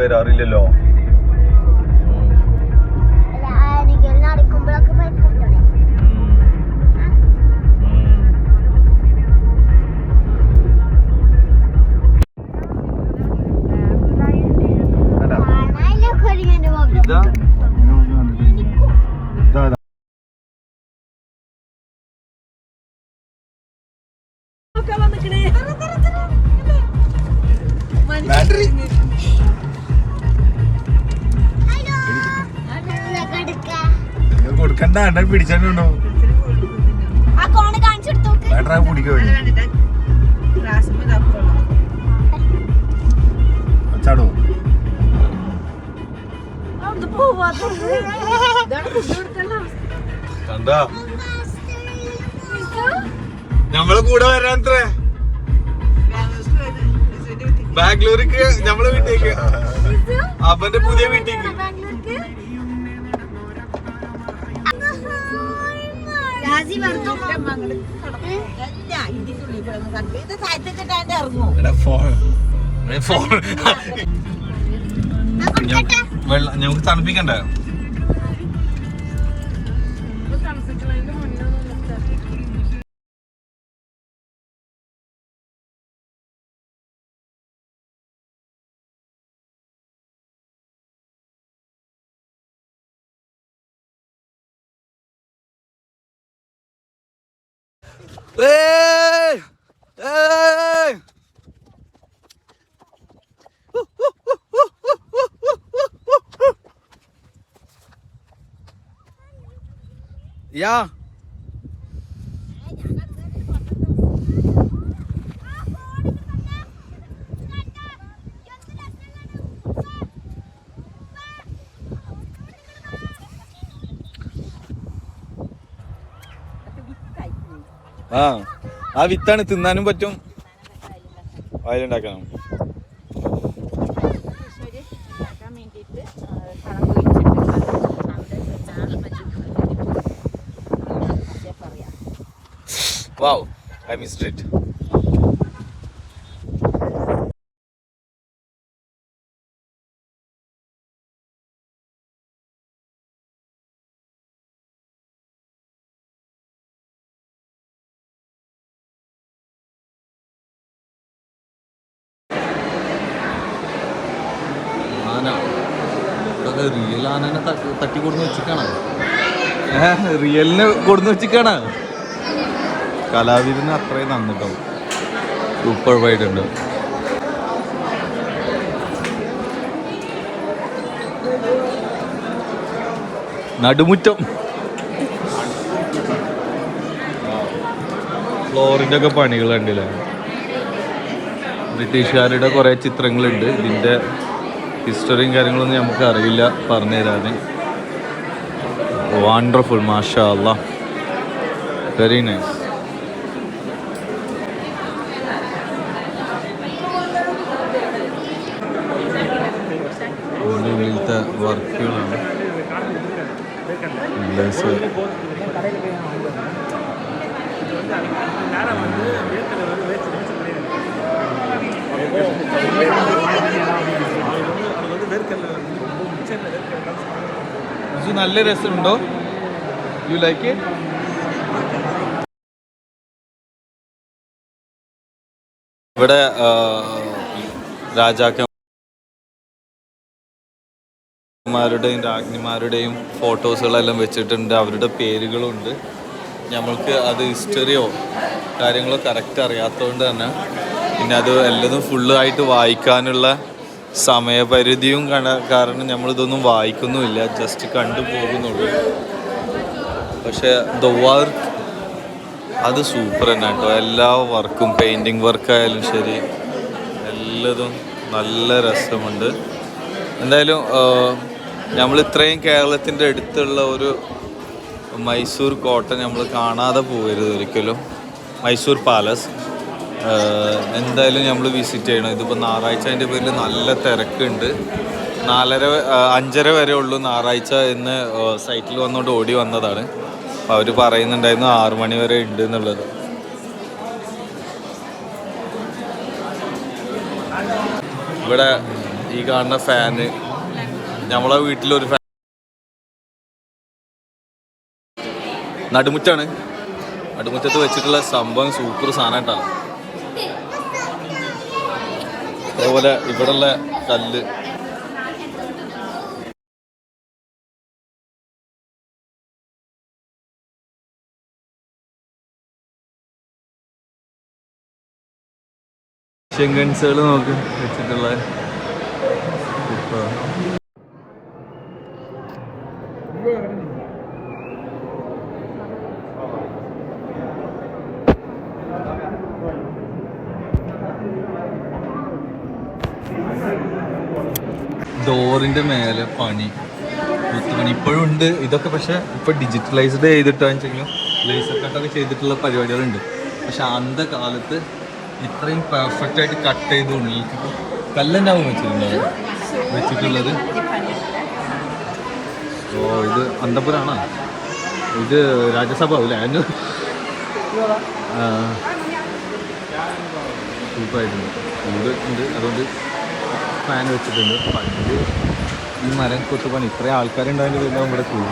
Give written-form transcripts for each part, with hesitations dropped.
വരാറില്ലല്ലോ. കൊടുക്കണ്ട പിടിച്ചോ കുടിക്കോ ചാടോ കണ്ടോ നമ്മള് കൂടെ വരാത്രേ ബാംഗ്ലൂർക്ക് നമ്മളെ വീട്ടേക്ക് അവന്റെ പുതിയ വീട്ടേക്ക് ഞമ്മക്ക് തണുപ്പിക്കണ്ടേ? Yeah. ആ വിത്താണ് തിന്നാനും പറ്റും വയലുണ്ടാക്കണം. Wow, I missed it. Real ആനനെ തട്ടി കൊടുന്ന് വെച്ചിട്ടാണ്, റിയലിനെ കൊടുന്ന് വെച്ചിട്ടാണ്. കലാവിരുന്ന് അത്രയും നന്നിട്ടോ, സൂപ്പർ വൈഡുണ്ട്. നടുമുറ്റം ഫ്ലോറിൻ്റെ ഒക്കെ പണികൾ കണ്ടില്ലേ? ബ്രിട്ടീഷുകാരുടെ കുറേ ചിത്രങ്ങളുണ്ട്. ഇതിൻ്റെ ഹിസ്റ്ററിയും കാര്യങ്ങളൊന്നും നമുക്ക് അറിയില്ല, പറഞ്ഞു തരാൻ. വണ്ടർഫുൾ, മാഷാ അല്ലാഹ്, വെരി നൈസ്. ഉള്ളിലത്തെ വർക്കുകളാണ്. നല്ല രസമുണ്ടോ? You like it? ഇവിടെ രാജാക്കന്മാരുടെയും രാജ്ഞിമാരുടെയും ഫോട്ടോസുകളെല്ലാം വെച്ചിട്ടുണ്ട്. അവരുടെ പേരുകളുണ്ട്. നമ്മൾക്ക് അത് ഹിസ്റ്ററിയോ കാര്യങ്ങളോ കറക്റ്റ് അറിയാത്തതുകൊണ്ട് തന്നെ പിന്നെ അത് എല്ലതും ഫുള്ളായിട്ട് വായിക്കാനുള്ള സമയപരിധിയും കാരണം നമ്മളിതൊന്നും വായിക്കുന്നുമില്ല, ജസ്റ്റ് കണ്ടു പോകുന്നുള്ളൂ. പക്ഷേ ദ വർക്ക് അത് സൂപ്പർ തന്നെ കേട്ടോ. എല്ലാ വർക്കും, പെയിൻറ്റിങ് വർക്കായാലും ശരി, എല്ലതും നല്ല രസമുണ്ട്. എന്തായാലും നമ്മൾ ഇത്രയും കേരളത്തിൻ്റെ അടുത്തുള്ള ഒരു മൈസൂർ കോട്ട നമ്മൾ കാണാതെ പോകരുത് ഒരിക്കലും. മൈസൂർ പാലസ് എന്തായാലും നമ്മൾ വിസിറ്റ് ചെയ്യണം. ഇതിപ്പോൾ ഞായറാഴ്ച അതിൻ്റെ പേരിൽ നല്ല തിരക്കുണ്ട്. 5:30 വരെ ഉള്ളൂ ഞായറാഴ്ച എന്ന് സൈറ്റിൽ വന്നുകൊണ്ട് ഓടി വന്നതാണ്. അപ്പോൾ അവർ പറയുന്നുണ്ടായിരുന്നു 6 മണി വരെ ഉണ്ട് എന്നുള്ളത്. ഇവിടെ ഈ കാണുന്ന ഫാന് നമ്മളെ വീട്ടിലൊരു ഫാൻ നടുമുറ്റാണ്. നടുമുറ്റത്ത് വെച്ചിട്ടുള്ള സംഭവം സൂപ്പർ സാധനം കേട്ടോ. അതേപോലെ ഇവിടെയുള്ള കല്ല് ചെങ്കൻസുകൾ നോക്ക് വെച്ചിട്ടുള്ള ഡോറിന്റെ മേലെ പണി കുത്തുപണി ഇപ്പോഴും ഉണ്ട് ഇതൊക്കെ. പക്ഷെ ഇപ്പൊ ഡിജിറ്റലൈസ്ഡ് ചെയ്തിട്ടാണെങ്കിലും ലേസർ കട്ടൊക്കെ ചെയ്തിട്ടുള്ള പരിപാടികളുണ്ട്. പക്ഷെ അന്നത്തെ കാലത്ത് ഇത്രയും പെർഫെക്റ്റ് ആയിട്ട് കട്ട് ചെയ്ത് ഉള്ളിൽ കല്ലെന്നാവും വെച്ചിട്ടുള്ളത്. ഓ ഇത് അന്തപുരാണോ? ഇത് രാജ്യസഭ ആവില്ല അതിന് സൂപ്പറായിട്ടുണ്ട്. ചൂട് ഉണ്ട്, അതുകൊണ്ട് ഫാൻ വെച്ചിട്ടുണ്ട്. പണ്ട് ഈ മരം കൊത്തുപണി ഇത്രയും ആൾക്കാരുണ്ടായതിൻ്റെ പിന്നെ നമ്മുടെ ചൂട്.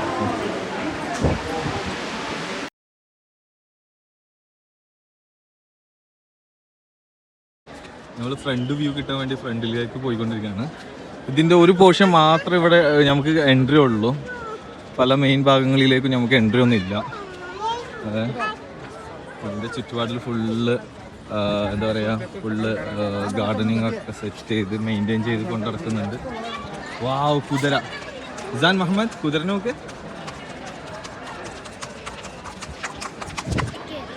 നമ്മൾ ഫ്രണ്ട് വ്യൂ കിട്ടാൻ വേണ്ടി ഫ്രണ്ടിലേക്ക് പോയിക്കൊണ്ടിരിക്കുകയാണ്. ഇതിൻ്റെ ഒരു പോർഷൻ മാത്രം ഇവിടെ നമുക്ക് എൻട്രി ഉള്ളൂ. പല മെയിൻ ഭാഗങ്ങളിലേക്കും നമുക്ക് എൻട്രി ഒന്നും ഇല്ല. ഇതിൻ്റെ ചുറ്റുപാടിൽ ഫുള്ള് എന്താ പറയുക, ഫുള്ള് ഗാർഡനിങ് ഒക്കെ സെറ്റ് ചെയ്ത് മെയിൻറ്റെയിൻ ചെയ്ത് കൊണ്ട് നടക്കുന്നുണ്ട്. വാവ്, കുതിര. ഇസാൻ മുഹമ്മദ് കുതിരനെ നോക്ക്.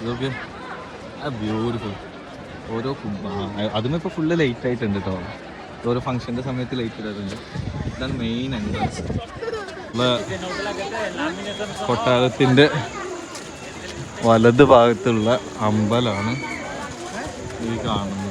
ഇതൊക്കെ ബ്യൂട്ടിഫുൾ. ഓരോ അതും ഇപ്പോൾ ഫുള്ള് ലൈറ്റ് ആയിട്ടുണ്ട് കേട്ടോ. ഓരോ ഫംഗ്ഷൻ്റെ സമയത്ത് ലൈറ്റ് ഇടാറുണ്ട്. ഇതാണ് മെയിൻ എൻട്രൻസ്. കൊട്ടാരത്തിൻ്റെ വലത് ഭാഗത്തുള്ള അമ്പലമാണ് ഈ കാണുന്നത്.